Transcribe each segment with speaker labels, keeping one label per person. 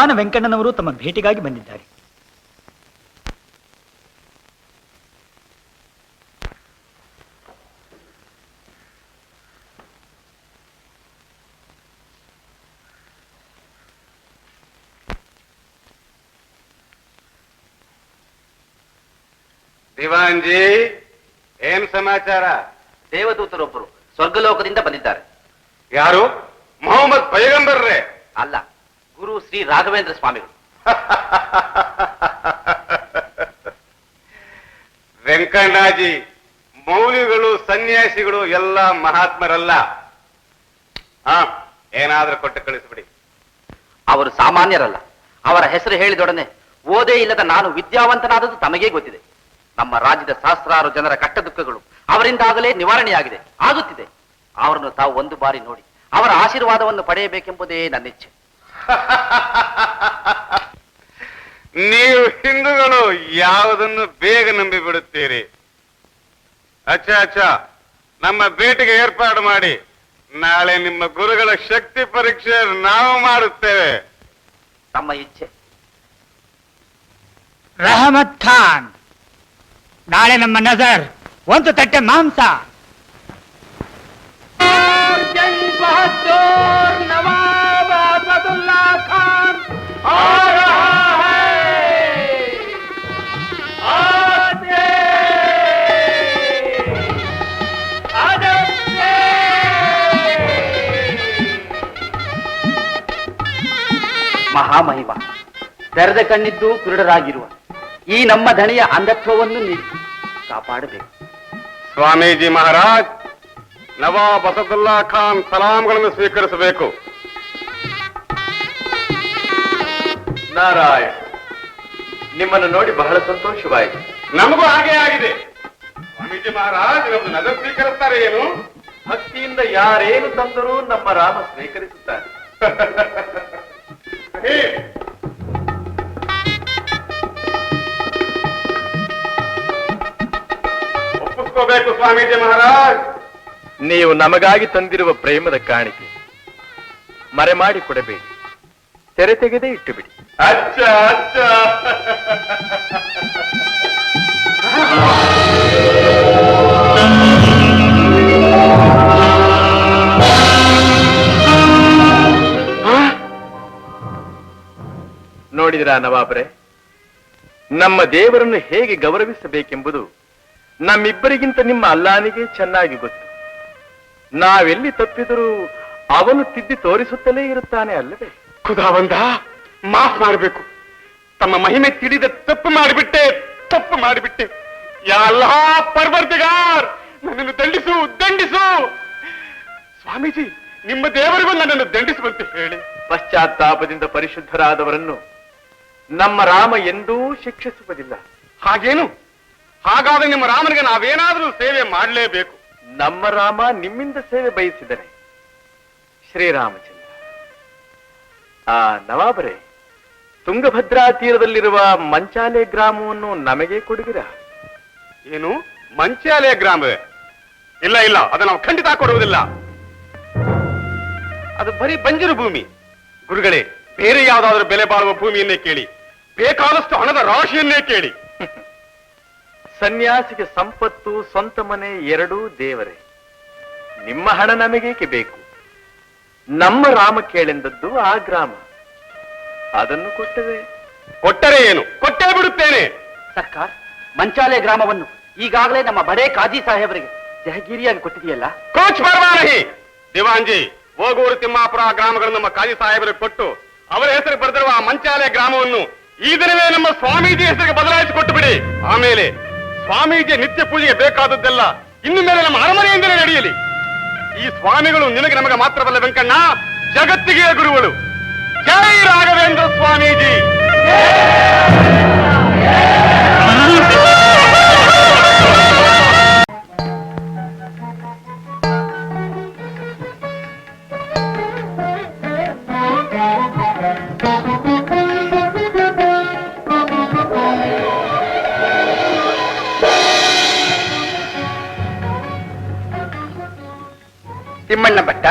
Speaker 1: ಸಂಸ್ಥಾನ ವೆಂಕಣ್ಣನವರು ತಮ್ಮ ಭೇಟಿಗಾಗಿ ಬಂದಿದ್ದಾರೆ.
Speaker 2: ದಿವಾನ್ಜಿ, ಏನ್ ಸಮಾಚಾರ?
Speaker 3: ದೇವದೂತರೊಬ್ಬರು ಸ್ವರ್ಗಲೋಕದಿಂದ ಬಂದಿದ್ದಾರೆ.
Speaker 2: ಯಾರು? ಮೊಹಮ್ಮದ್ ಪೈಗಂಬರ್ರೇ?
Speaker 3: ಅಲ್ಲ, ಗುರು ಶ್ರೀ ರಾಘವೇಂದ್ರ ಸ್ವಾಮಿಗಳು.
Speaker 2: ವೆಂಕಣ್ಣಾಜಿ, ಮೌಲ್ಯಗಳು ಸನ್ಯಾಸಿಗಳು ಎಲ್ಲ ಮಹಾತ್ಮರಲ್ಲ. ಏನಾದ್ರೂ ಕೊಟ್ಟು ಕಳಿಸ್ಬಿಡಿ.
Speaker 3: ಅವರು ಸಾಮಾನ್ಯರಲ್ಲ. ಅವರ ಹೆಸರು ಹೇಳಿದೊಡನೆ ಓದೇ ಇಲ್ಲದ ನಾನು ವಿದ್ಯಾವಂತನಾದದ್ದು ತಮಗೇ ಗೊತ್ತಿದೆ. ನಮ್ಮ ರಾಜ್ಯದ ಸಹಸ್ರಾರು ಜನರ ಕಷ್ಟ ದುಃಖಗಳು ಅವರಿಂದಾಗಲೇ ನಿವಾರಣೆಯಾಗಿದೆ, ಆಗುತ್ತಿದೆ. ಅವರನ್ನು ತಾವು ಒಂದು ಬಾರಿ ನೋಡಿ ಅವರ ಆಶೀರ್ವಾದವನ್ನು ಪಡೆಯಬೇಕೆಂಬುದೇ ನನ್ನ ಇಚ್ಛೆ.
Speaker 2: ನೀವು ಹಿಂದೂಗಳು ಯಾವುದನ್ನು ಬೇಗ ನಂಬಿ ಬಿಡುತ್ತೀರಿ. ಅಚ್ಚಾ, ನಮ್ಮ ಭೇಟಿಗೆ ಏರ್ಪಾಡು ಮಾಡಿ. ನಾಳೆ ನಿಮ್ಮ ಗುರುಗಳ ಶಕ್ತಿ ಪರೀಕ್ಷೆ ನಾವು ಮಾಡುತ್ತೇವೆ.
Speaker 3: ತಮ್ಮ ಇಚ್ಛೆ.
Speaker 1: ರಹಮತ್ ಖಾನ್, ನಾಳೆ ನಮ್ಮ ನಜರ್ ಒಂದು ತಟ್ಟೆ ಮಾಂಸ. ನವಾಬ್ ಅಸದುಲ್ಲಾ ಖಾನ್ ಆ ರಹಾ ಹೈ.
Speaker 3: ಮಹಾಮಹಿಮ, ತೆರೆದ ಕಣ್ಣಿದ್ದು ಕುರುಡರಾಗಿರುವ ಈ ನಮ್ಮ ಧಣಿಯ ಅಂಧತ್ವವನ್ನು ನೀಡಿ ಕಾಪಾಡಬೇಕು.
Speaker 2: ಸ್ವಾಮೀಜಿ ಮಹಾರಾಜ್, ನವಾಬ್ ಅಸದುಲ್ಲಾ ಖಾನ್ ಸಲಾಂಗಳನ್ನು ಸ್ವೀಕರಿಸಬೇಕು.
Speaker 4: ನಾರಾಯಣ್, ನಿಮ್ಮನ್ನು ನೋಡಿ ಬಹಳ ಸಂತೋಷವಾಯಿತು.
Speaker 2: ನಮಗೂ ಹಾಗೆ ಆಗಿದೆ. ಸ್ವಾಮೀಜಿ ಮಹಾರಾಜ್ ನಮ್ದು ನಜರ್ ಸ್ವೀಕರಿಸ್ತಾರೆ ಏನು?
Speaker 4: ಭಕ್ತಿಯಿಂದ ಯಾರೇನು ತಂದರೂ ನಮ್ಮ ರಾಮ ಸ್ವೀಕರಿಸುತ್ತಾರೆ.
Speaker 2: ಒಪ್ಪಿಸ್ಕೋಬೇಕು ಸ್ವಾಮೀಜಿ ಮಹಾರಾಜ್.
Speaker 4: ನೀವು ನಮಗಾಗಿ ತಂದಿರುವ ಪ್ರೇಮದ ಕಾಣಿಕೆ ಮರೆಮಾಡಿ ಕೊಡಬೇಡಿ, ತೆರೆ ತೆಗೆದೇ ಇಟ್ಟು ಬಿಡಿ.
Speaker 2: ಅಚ್ಚಾ.
Speaker 4: ನೋಡಿದಿರಾ ನವಾಬ್ರೆ, ನಮ್ಮ ದೇವರನ್ನು ಹೇಗೆ ಗೌರವಿಸಬೇಕೆಂಬುದು ನಮ್ಮಿಬ್ಬರಿಗಿಂತ ನಿಮ್ಮ ಅಲ್ಲಾನಿಗೆ ಚೆನ್ನಾಗಿ ಗೊತ್ತು. ನಾವೆಲ್ಲಿ ತಪ್ಪಿದರೂ ಅವನು ತಿದ್ದಿ ತೋರಿಸುತ್ತಲೇ ಇರುತ್ತಾನೆ ಅಲ್ಲವೇ?
Speaker 2: ಖುದಾವಂದ, ಮಾಫ್ ಮಾಡಬೇಕು. ತಮ್ಮ ಮಹಿಮೆ ತಿಳಿದ ತಪ್ಪು ಮಾಡಿಬಿಟ್ಟೆ. ಯಾ ಅಲ್ಲಾಹ್ ಪರ್ವರ್ದಿಗಾರ್, ನನ್ನನ್ನು ದಂಡಿಸು. ಸ್ವಾಮೀಜಿ, ನಿಮ್ಮ ದೇವರಿಗೂ ನನ್ನನ್ನು ದಂಡಿಸುವಂತೆ ಹೇಳಿ.
Speaker 4: ಪಶ್ಚಾತ್ತಾಪದಿಂದ ಪರಿಶುದ್ಧರಾದವರನ್ನು ನಮ್ಮ ರಾಮ ಎಂದೂ ಶಿಕ್ಷಿಸುವುದಿಲ್ಲ.
Speaker 2: ಹಾಗೇನು? ಹಾಗಾದ್ರೆ ನಿಮ್ಮ ರಾಮನಿಗೆ ನಾವೇನಾದರೂ ಸೇವೆ ಮಾಡಲೇಬೇಕು.
Speaker 4: ನಮ್ಮ ರಾಮ ನಿಮ್ಮಿಂದ ಸೇವೆ ಬಯಸಿದರೆ ಶ್ರೀರಾಮಚಂದ್ರ. ನವಾಬರೇ, ತುಂಗಭದ್ರಾ ತೀರದಲ್ಲಿರುವ ಮಂಚಾಲೆ ಗ್ರಾಮವನ್ನು ನಮಗೆ ಕೊಡುವಿರಾ?
Speaker 2: ಏನು ಮಂಚಾಲೆ ಗ್ರಾಮವೇ? ಇಲ್ಲ, ಅದು ನಾವು ಖಂಡಿತ ಕೊಡುವುದಿಲ್ಲ. ಅದು ಬರೀ ಬಂಜರು ಭೂಮಿ. ಗುರುಗಳೇ, ಬೇರೆ ಯಾವುದಾದ್ರೂ ಬೆಲೆ ಬಾಳುವ ಭೂಮಿಯನ್ನೇ ಕೇಳಿ, ಬೇಕಾದಷ್ಟು ಹಣದ ರಾಶಿಯನ್ನೇ ಕೇಳಿ.
Speaker 4: ಸನ್ಯಾಸಿಗೆ ಸಂಪತ್ತು, ಸ್ವಂತ ಮನೆ ಎರಡೂ ದೇವರೇ. ನಿಮ್ಮ ಹಣ ನಮಗೇಕೆ ಬೇಕು? ನಮ್ಮ ರಾಮ ಕೇಳೆಂದದ್ದು ಆ ಗ್ರಾಮ, ಅದನ್ನು ಕೊಟ್ಟರೆ
Speaker 2: ಏನು? ಕೊಟ್ಟೇ ಬಿಡುತ್ತೇನೆ.
Speaker 3: ಸರ್ಕಾರ್, ಮಂಚಾಲೆ ಗ್ರಾಮವನ್ನು ಈಗಾಗಲೇ ನಮ್ಮ ಬಡೇ ಕಾಜಿ ಸಾಹೇಬರಿಗೆ ಜಹಗೀರಿಯಾಗಿ ಕೊಟ್ಟಿದೆಯಲ್ಲ?
Speaker 2: ಕೋಚ್ ಪರವಾನಹಿ. ದಿವಾನ್ಜಿ, ಹೋಗೂರು, ತಿಮ್ಮಾಪುರ ಗ್ರಾಮಗಳನ್ನು ನಮ್ಮ ಕಾಜಿ ಸಾಹೇಬರಿಗೆ ಕೊಟ್ಟು ಅವರ ಹೆಸರು ಬರೆದಿರುವ ಆ ಮಂಚಾಲೆ ಗ್ರಾಮವನ್ನು ಈ ದಿನವೇ ನಮ್ಮ ಸ್ವಾಮೀಜಿ ಹೆಸರಿಗೆ ಬದಲಾಯಿಸಿಕೊಟ್ಟು ಬಿಡಿ. ಆಮೇಲೆ ಸ್ವಾಮೀಜಿಯ ನಿತ್ಯ ಪೂಜೆಗೆ ಬೇಕಾದದ್ದೆಲ್ಲ ಇನ್ನು ಮೇಲೆ ನಮ್ಮ ಅರಮನೆಯಿಂದಲೇ ನಡೆಯಲಿ. ಈ ಸ್ವಾಮಿಗಳು ನಿನಗೆ ನಮಗೆ ಮಾತ್ರವಲ್ಲ ವೆಂಕಣ್ಣ, ಜಗತ್ತಿಗೆ ಗುರುಗಳು. ಜೈ ರಾಘವೇಂದ್ರ ಸ್ವಾಮೀಜಿ.
Speaker 5: ತಿಮ್ಮಣ್ಣ ಭಟ್ಟ,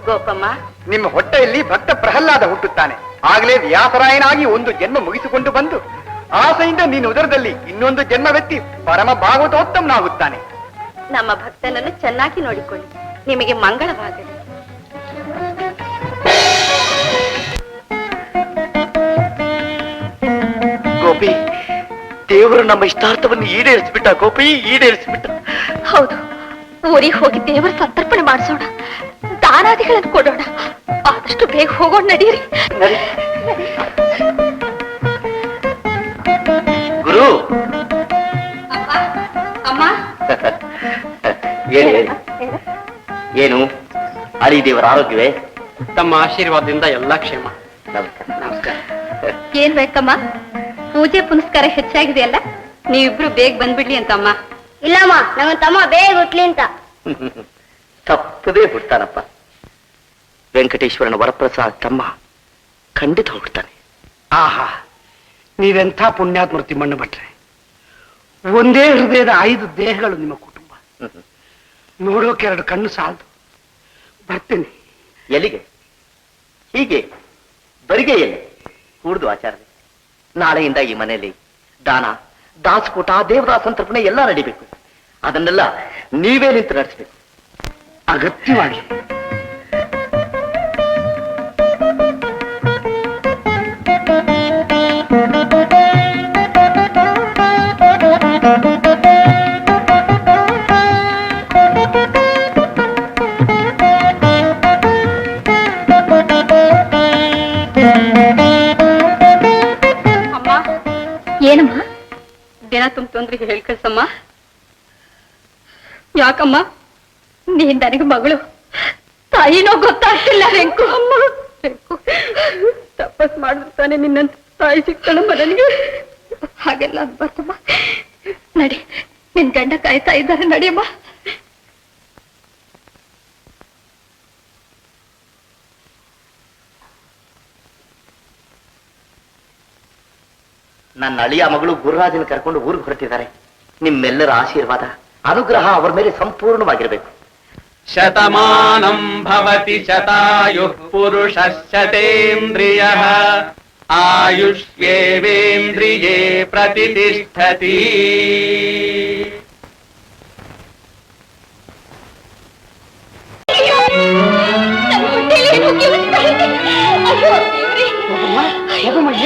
Speaker 6: ಗೋಪಮ್ಮ,
Speaker 5: ನಿಮ್ಮ ಹೊಟ್ಟೆಯಲ್ಲಿ ಭಕ್ತ ಪ್ರಹ್ಲಾದ ಹುಟ್ಟುತ್ತಾನೆ. ಆಗಲೇ ವ್ಯಾಸರಾಯನಾಗಿ ಒಂದು ಜನ್ಮ ಮುಗಿಸಿಕೊಂಡು ಬಂದು ಆಸೆಯಿಂದ ನೀನು ಉದರದಲ್ಲಿ ಇನ್ನೊಂದು ಜನ್ಮವೆತ್ತಿ ಪರಮ ಭಾಗವತೋತ್ತಮನಾಗುತ್ತಾನೆ.
Speaker 6: ನಮ್ಮ ಭಕ್ತನನ್ನು ಚೆನ್ನಾಗಿ ನೋಡಿಕೊಳ್ಳಿ, ನಿಮಗೆ ಮಂಗಳವಾಗಲಿ.
Speaker 5: ಗೋಪಿ, ದೇವರು ನಮ್ಮ ಇಷ್ಟಾರ್ಥವನ್ನು ಈಡೇರಿಸ್ಬಿಟ್ಟ. ಗೋಪಿ, ಈಡೇರಿಸ್ಬಿಟ್ಟ.
Speaker 6: ಹೌದು, ಊರಿಗೆ ಹೋಗಿ ದೇವರ ಸಂತರ್ಪಣೆ ಮಾಡಿಸೋಣ, ದಾನಾದಿಗಳನ್ನು ಕೊಡೋಣ. ಆದಷ್ಟು ಬೇಗ ಹೋಗೋಣ, ನಡೀರಿ.
Speaker 3: ಗುರು
Speaker 6: ಅಮ್ಮ,
Speaker 3: ಏನು ಅಲಿ ದೇವರ ಆರೋಗ್ಯವೇ?
Speaker 1: ತಮ್ಮ ಆಶೀರ್ವಾದದಿಂದ ಎಲ್ಲಾ ಕ್ಷೇಮ.
Speaker 3: ನಮಸ್ಕಾರ.
Speaker 6: ಏನ್ ಬೇಕಮ್ಮ? ಪೂಜೆ ಪುನಸ್ಕಾರ ಹೆಚ್ಚಾಗಿದೆಯಲ್ಲ, ನೀವಿಬ್ರು ಬೇಗ ಬಂದ್ಬಿಡ್ಲಿ ಅಂತಮ್ಮ.
Speaker 7: ಇಲ್ಲಮ್ಮ, ನಮ್ಮ ತಮ್ಮ ಬೇಗ ಹುಟ್ಲಿ ಅಂತ.
Speaker 3: ತಪ್ಪದೇ ಹುಡ್ತಾನಪ್ಪ. ವೆಂಕಟೇಶ್ವರನ ವರಪ್ರಸಾದ್ ತಮ್ಮ ಖಂಡಿತ ಹುಡ್ತಾನೆ.
Speaker 1: ಆಹಾ, ನೀವೆಂಥ ಪುಣ್ಯಾತ್ಮರು ತಿಮ್ಮಣ್ಣ ಭಟ್ರೆ. ಒಂದೇ ಹೃದಯದ 5 ದೇಹಗಳು ನಿಮ್ಮ ಕುಟುಂಬ. ನೋಡೋಕೆ 2 ಕಣ್ಣು ಸಾಲದು. ಬರ್ತೀನಿ.
Speaker 3: ಎಲ್ಲಿಗೆ? ಹೀಗೆ ಬರಿಗೆ ಎಲ್ಲಿ ಕೂಡ್ದು ಆಚಾರ್ಯ. ನಾಳೆಯಿಂದ ಈ ಮನೆಯಲ್ಲಿ ದಾನ, ದಾಸಕೂಟ, ದೇವದಾಸ ಸಂತರ್ಪಣೆ ಎಲ್ಲ ನಡಿಬೇಕು. ಅದನ್ನೆಲ್ಲ ನೀವೇ ನಿಂತು ನಡೆಸಬೇಕು.
Speaker 1: ಅಗತ್ಯವಾಗಿ.
Speaker 6: ಏನಮ್ಮ ದಿನ ತುಂಬ್ತಂದ್ರೆ ಹೇಳಿ ಕಳ್ಸಮ್ಮ. ಯಾಕಮ್ಮ, ನೀನ್ ನನಗೆ ಮಗಳು, ತಾಯಿನೋ ಗೊತ್ತಾಗ್ತಿಲ್ಲ. ರೆಂಕು ಅಮ್ಮ, ರೆಂಕು ತಪಸ್ ಮಾಡಿರ್ತಾನೆ ನಿನ್ನಂತ ತಾಯಿ ಸಿಗ್ತಾಳಮ್ಮ ನನಗೆ. ಹಾಗೆಲ್ಲ ಅನ್ಬಾರ್ದಮ್ಮ. ನಡಿ, ನಿನ್ ಗಂಡ ಕಾಯ್ತಾ ಇದ್ದಾರೆ, ನಡಿಯಮ್ಮ.
Speaker 3: ನನ್ನ ಅಳಿಯ ಮಗಳು ಗುರುರಾಜನ ಕರ್ಕೊಂಡು ಊರಿಗೆ ಹೊರಟಿದ್ದಾರೆ. ನಿಮ್ಮೆಲ್ಲರ ಆಶೀರ್ವಾದ, ಅನುಗ್ರಹ ಅವರ ಮೇಲೆ ಸಂಪೂರ್ಣವಾಗಿರಬೇಕು.
Speaker 4: ಶತಮಾನಂ ಭವತಿ ಶತಾಯುಃ ಪುರುಷಃ ಶತೇಂದ್ರಿಯಃ ಆಯುಷ್ಯೇವೇಂದ್ರಿಯೇ ಪ್ರತಿಷ್ಠತಿ.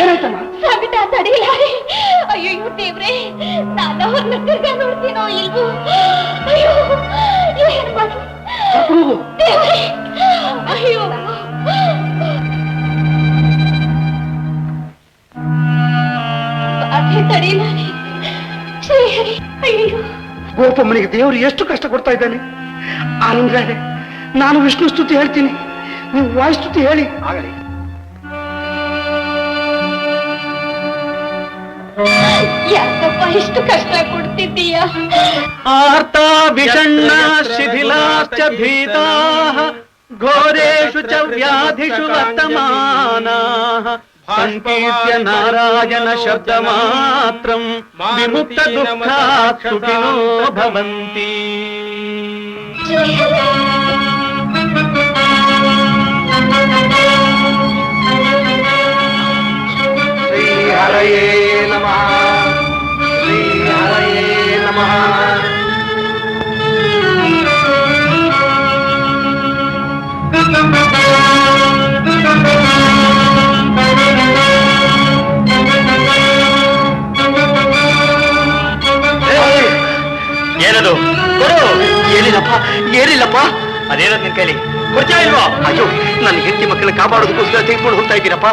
Speaker 1: ಏನಾಯ್ತಮ್ಮ?
Speaker 6: ಸಂಕಟ ತಡೆಯಲಾರೆ. ಅಯ್ಯೋ ದೇವ್ರೆ, ನಾನು ಅವ್ರನ್ನ ತಿರ್ಗಾ ನೋಡ್ತೀನೋ ಇಲ್ವೋ? ಅಯ್ಯೋ, ಏನ್ ಮಾಡು ದೇವ್ರೆ? ಅಯ್ಯೋ, ಅದೇ ತಡೆಯಲಾರೆ. ಶ್ರೀಹರಿ, ಅಯ್ಯೋ.
Speaker 1: ಗೋಪಮ್ಮನಿಗೆ ದೇವರು ಎಷ್ಟು ಕಷ್ಟ ಕೊಡ್ತಾ ಇದ್ದಾನೆ. ಆನಂದ್ರೆ ನಾನು ವಿಷ್ಣು ಸ್ತುತಿ ಹೇಳ್ತೀನಿ, ನೀವು ವಾಯುಸ್ತುತಿ ಹೇಳಿ.
Speaker 5: ಆಗಲಿ.
Speaker 6: ಯಾಕಪ್ಪ ಇಷ್ಟು ಕಷ್ಟ ಕೊಡ್ತಿದ್ದೀಯ?
Speaker 4: ಆರ್ತ ವಿಷಣ್ಣ ಶಿಥಿಲಾಶ್ಚ ಭೀತಾಃ ಘೋರೇಷು ಚ ವ್ಯಾಧಿಷು ವರ್ತಮಾನಾಃ ಸಂಕೀರ್ತ್ಯ ನಾರಾಯಣ ಶಬ್ದ ಮಾತ್ರಂ ವಿಮುಕ್ತ ದುಃಖಾತ್ ಸುಖಿನೋ ಭವಂತಿ.
Speaker 5: ಶ್ರೀ ಹರಯೇ ನಮಃ, ಶ್ರೀ ಹರಯೇ ನಮಃ.
Speaker 3: ಏನದು? ಏನಿಲ್ಲಪ್ಪ, ಏನಿಲ್ಲಪ್ಪ. ಅದೇನೋ ನಿನ್ ಕೈಲಿ ಕೊಡ್ತಾ ಇಲ್ವಾ? ಅಯ್ಯೋ, ನನ್ನ ಹೆಂಡತಿ ಮಕ್ಕಳನ್ನ ಕಾಪಾಡೋದಕ್ಕೋಸ್ಕರ ತೆಗೆದುಕೊಂಡು ಹೋಗ್ತಾ ಇದ್ದೀರಪ್ಪ.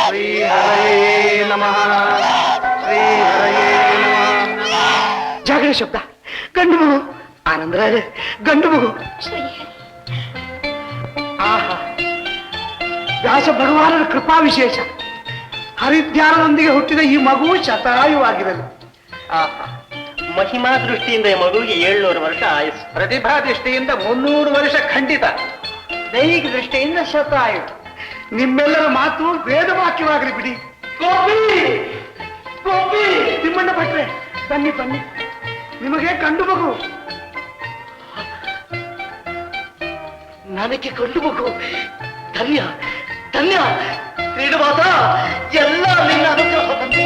Speaker 5: ಶ್ರೀ ಹರಯೇ ನಮಃ, ಶ್ರೀ ಹರಯೇ ನಮಃ.
Speaker 1: ಜಾಗರ ಶಬ್ದ, ಗಂಡು ಮಗು. ಆನಂದರಾಜ, ಗಂಡು ಮಗು. ಆಹಾ, ವ್ಯಾಸ ಭಗವಾನರ ಕೃಪಾ ವಿಶೇಷ. ಹರಿದ್ಯಾನದೊಂದಿಗೆ ಹುಟ್ಟಿದ ಈ ಮಗು ಶತಾಯುವಾಗಿರಲಿ.
Speaker 5: ಆಹಾ, ಮಹಿಮಾ ದೃಷ್ಟಿಯಿಂದ ಈ ಮಗುವಿಗೆ 700 ವರ್ಷ ಆಯುಸ್. ಪ್ರತಿಭಾ ದೃಷ್ಟಿಯಿಂದ 300 ವರ್ಷ ಖಂಡಿತ. ದೈಹಿಕ ದೃಷ್ಟಿಯಿಂದ ಶತಾಯು.
Speaker 1: ನಿಮ್ಮೆಲ್ಲರ ಮಾತು ವೇದ ವಾಕ್ಯವಾಗಲಿ ಬಿಡಿ. ಗೋಪಿ, ಗೋಪಿ, ತಿಮ್ಮಣ್ಣ ಭಟ್ರೆ, ಬನ್ನಿ ಬನ್ನಿ, ನಿಮಗೆ ಗಂಡು ಮಗು. ನನಗೆ ಗಂಡು ಮಗು. ಧನ್ಯ ಧನ್ಯ ಶ್ರೀನಿವಾಸ, ಎಲ್ಲ ನಿನ್ನ ಅನುಗ್ರಹ ತಂದೆ,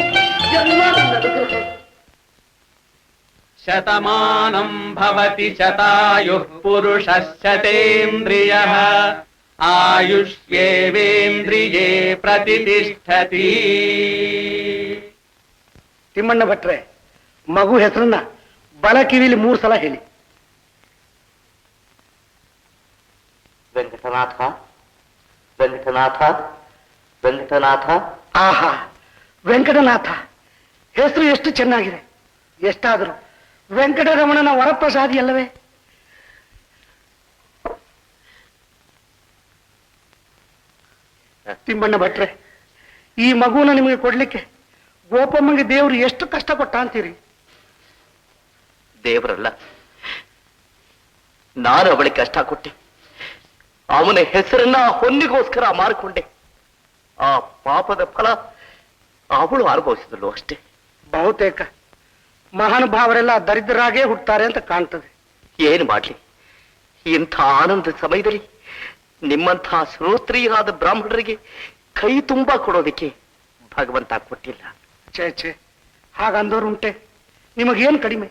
Speaker 1: ಎಲ್ಲ ನಿನ್ನ ಅನುಗ್ರಹ.
Speaker 5: ಶತಮಾನಂ ಭವತಿ ಶತಾಯುಃ ಪುರುಷಃ ಶತೇಂದ್ರಿಯಃ ಆಯುಷ್ಯೇವೇಂದ್ರಿಯೇ ಪ್ರತಿಷ್ಠತಿ.
Speaker 1: ತಿಮ್ಮಣ್ಣ ಭಟ್ರೆ, ಮಗು ಹೆಸರನ್ನ ಬಲ ಕಿವಿಲಿ 3 ಸಲ ಹೇಳಿ.
Speaker 3: ವೆಂಕಟನಾಥ ವೆಂಕಟನಾಥ ವೆಂಕಟನಾಥ.
Speaker 1: ಆಹಾ, ವೆಂಕಟನಾಥ ಹೆಸರು ಎಷ್ಟು ಚೆನ್ನಾಗಿದೆ. ಎಷ್ಟಾದರೂ ವೆಂಕಟರಮಣನ ವರಪ್ರಸಾದಿ ಅಲ್ಲವೇ? ತಿಮ್ಮಣ್ಣ ಭಟ್ರೆ, ಈ ಮಗುವನ್ನ ನಿಮಗೆ ಕೊಡ್ಲಿಕ್ಕೆ ಗೋಪಮ್ಮಂಗೆ ದೇವರು ಎಷ್ಟು ಕಷ್ಟ ಕೊಟ್ಟ ಅಂತೀರಿ?
Speaker 3: ದೇವರಲ್ಲ, ನಾನು ಅವಳಿಗೆ ಕಷ್ಟ ಕೊಟ್ಟೆ. ಅವನ ಹೆಸರನ್ನ ಹೊನ್ನಿಗೋಸ್ಕರ ಮಾರಿಕೊಂಡೆ. ಆ ಪಾಪದ ಫಲ ಅವಳು ಅನುಭವಿಸಿದಳು ಅಷ್ಟೇ.
Speaker 1: ಬಹುತೇಕ ಮಹಾನುಭಾವರೆಲ್ಲ ದರಿದ್ರರಾಗೇ ಹುಟ್ಟುತ್ತಾರೆ ಅಂತ ಕಾಣ್ತದೆ.
Speaker 3: ಏನು ಮಾಡ್ಲಿ, ಇಂಥ ಆನಂದ ಸಮಯದಲ್ಲಿ ನಿಮ್ಮಂಥ ಶ್ರೋತ್ರಿಯರಾದ ಬ್ರಾಹ್ಮಣರಿಗೆ ಕೈ ತುಂಬಾ ಕೊಡೋದಕ್ಕೆ ಭಗವಂತ ಕೊಟ್ಟಿಲ್ಲ.
Speaker 1: ಛೇ ಛೇ, ಹಾಗಂದೋರುಂಟೆ. ನಿಮಗೇನು ಕಡಿಮೆ?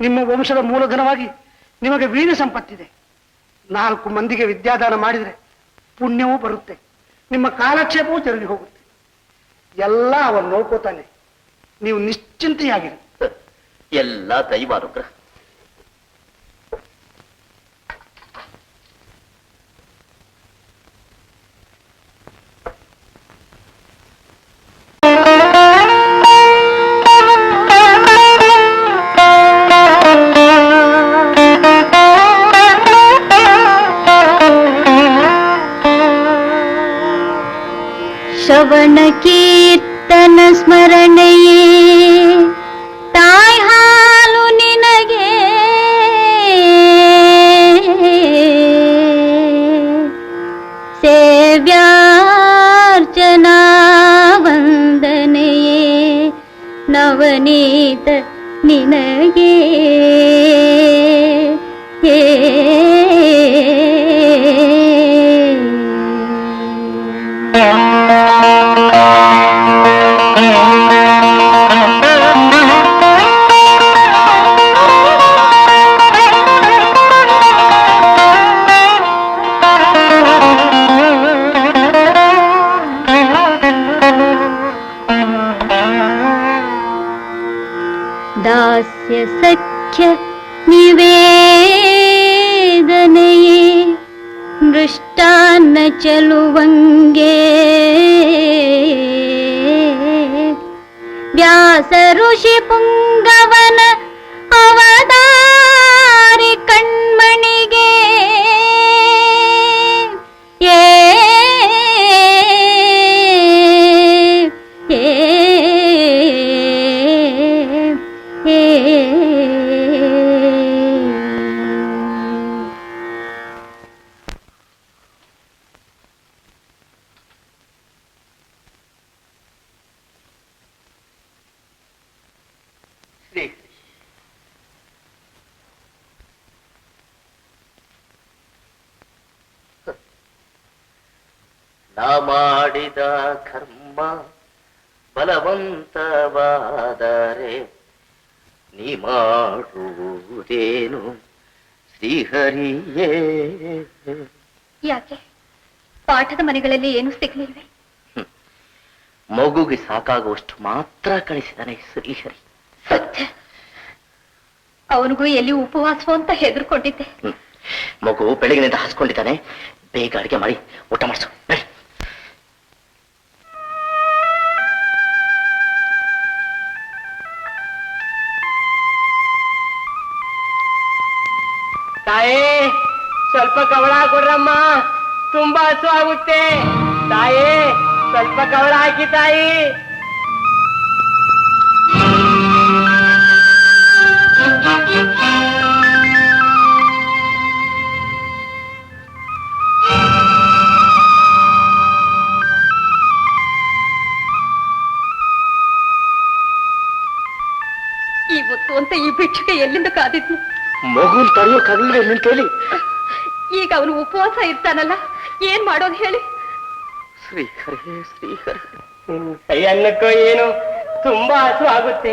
Speaker 1: ನಿಮ್ಮ ವಂಶದ ಮೂಲಧನವಾಗಿ ನಿಮಗೆ ವೀಣೆ ಸಂಪತ್ತಿದೆ. 4 ಮಂದಿಗೆ ವಿದ್ಯಾದಾನ ಮಾಡಿದರೆ ಪುಣ್ಯವೂ ಬರುತ್ತೆ, ನಿಮ್ಮ ಕಾಲಕ್ಷೇಪವೂ ಜರುಗಿ ಹೋಗುತ್ತೆ. ಎಲ್ಲ ಅವನು ನೋಡ್ಕೋತಾನೆ. ನೀವು ನಿಶ್ಚಿಂತೆಯಾಗಿರಿ.
Speaker 3: ಎಲ್ಲ ದೈವಾನುಗ್ರಹ.
Speaker 6: ಶ್ರವಣ ಕೀರ್ತನ ಸ್ಮರಣೆಯೇ ತಾಯಿ ಹಾಲು ನಿನಗೆ, ಸೇವ್ಯಾರ್ಚನಾ ವಂದನೆಯೇ ನವನೀತ ನಿನಗೆ. ದಾಸ್ಯ ಸಖ್ಯ ನಿವೇದನೆಯೇ ಮೃಷ್ಟಾನ್ನ ಚಲುವಂಗೆ, ವ್ಯಾಸ ಋಷಿ ಪುಂಗವನ ಅವತಾರಿ ಕಣ್ಮಣಿಗೆ,
Speaker 3: ನಾ ಮಾಡಿದ ಕರ್ಮ ಬಲವಂತವಾದರೆ ನೀ ಮಾಡುವುದೇನು ಶ್ರೀಹರಿಯೇ?
Speaker 6: ಯಾಕೆ ಪಾಠದ ಮನೆಗಳಲ್ಲಿ ಏನು ಸಿಗ್ಲಿಲ್ವೇ?
Speaker 3: ಮಗುಗೆ ಸಾಕಾಗುವಷ್ಟು ಮಾತ್ರ ಕಳಿಸಿದಾನೆ ಶ್ರೀಹರಿ.
Speaker 6: ಸತ್ಯ, ಅವನಿಗೂ ಎಲ್ಲಿ ಉಪವಾಸ ಅಂತ ಹೆದರ್ಕೊಂಡಿದ್ದೆ.
Speaker 3: ಮಗು ಬೆಳಗಿನಿಂದ ಹಸ್ಕೊಂಡಿದ್ದಾನೆ. ಬೇಗ ಅಡಿಗೆ ಮಾಡಿ ಊಟ ಮಾಡಿಸು.
Speaker 5: ತಾಯಿ ಸ್ವಲ್ಪ ಕವಳ ಕೊಡ್ರಮ್ಮ, ತುಂಬಾ ಹಸು ಆಗುತ್ತೆ. ತಾಯಿ ಸ್ವಲ್ಪ ಕವಳ ಹಾಕಿ ತಾಯಿ.
Speaker 6: ಇವತ್ತು ಅಂತ ಈ ಭಿಕ್ಷುಕ ಎಲ್ಲಿಂದ ಕಾದಿದ್ನು?
Speaker 3: ಮಗುನ್ ತಡೆಯೋಕ್ಕಾಗಲಿಲ್ಲ ನಿನ್ ಕೈಲಿ.
Speaker 6: ಈಗ ಅವನು ಉಪವಾಸ ಇರ್ತಾನಲ್ಲ ಏನ್ ಮಾಡೋದು ಹೇಳಿ?
Speaker 3: ಶ್ರೀಹರಿ ಶ್ರೀಹರಿ.
Speaker 5: ಕೈ ಅನ್ನಕ್ಕೋ ಏನು ತುಂಬಾ ಹಸು ಆಗುತ್ತೆ,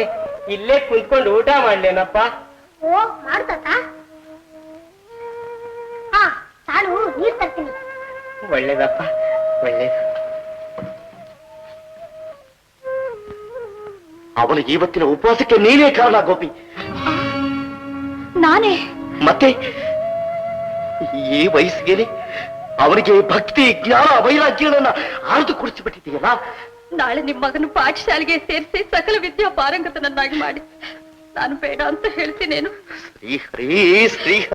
Speaker 5: ಇಲ್ಲೇ ಕುಂತ್ಕೊಂಡು ಊಟ ಮಾಡ್ಲೇನಪ್ಪ?
Speaker 7: ಓ ಮಾಡ್ತಾತ. ಹಾ ತಾಳು ನೀರ್ ತರ್ತೀನಿ.
Speaker 5: ಒಳ್ಳೇದಪ್ಪ, ಒಳ್ಳೇದು.
Speaker 1: ಅವನಿಗೆ ಇವತ್ತಿನ ಉಪವಾಸಕ್ಕೆ ನೀನೇ ಕಾರಣ ಗೋಪಿ.
Speaker 6: ನಾನೇ?
Speaker 1: ಮತ್ತೆ ಈ ವಯಸ್ಸಿಗೆ ಅವನಿಗೆ ಭಕ್ತಿ ಜ್ಞಾನ ವೈರಾಗ್ಯಗಳನ್ನ ಆಯ್ದು ಕುಡಿಸಿಬಿಟ್ಟಿದೆಯಲ್ಲ.
Speaker 6: ನಾಳೆ ನಿಮ್ಮ ಮಗನ ಪಾಠಶಾಲೆಗೆ ಸೇರಿಸಿ ಸಕಲ ವಿದ್ಯಾ ಪಾರಂಗತನನ್ನಾಗಿ ಮಾಡಿ ನಾನು ಬೇಡ ಅಂತ ಹೇಳ್ತೀನೇನು?
Speaker 1: ಶ್ರೀಹರಿ ಶ್ರೀಹರಿ.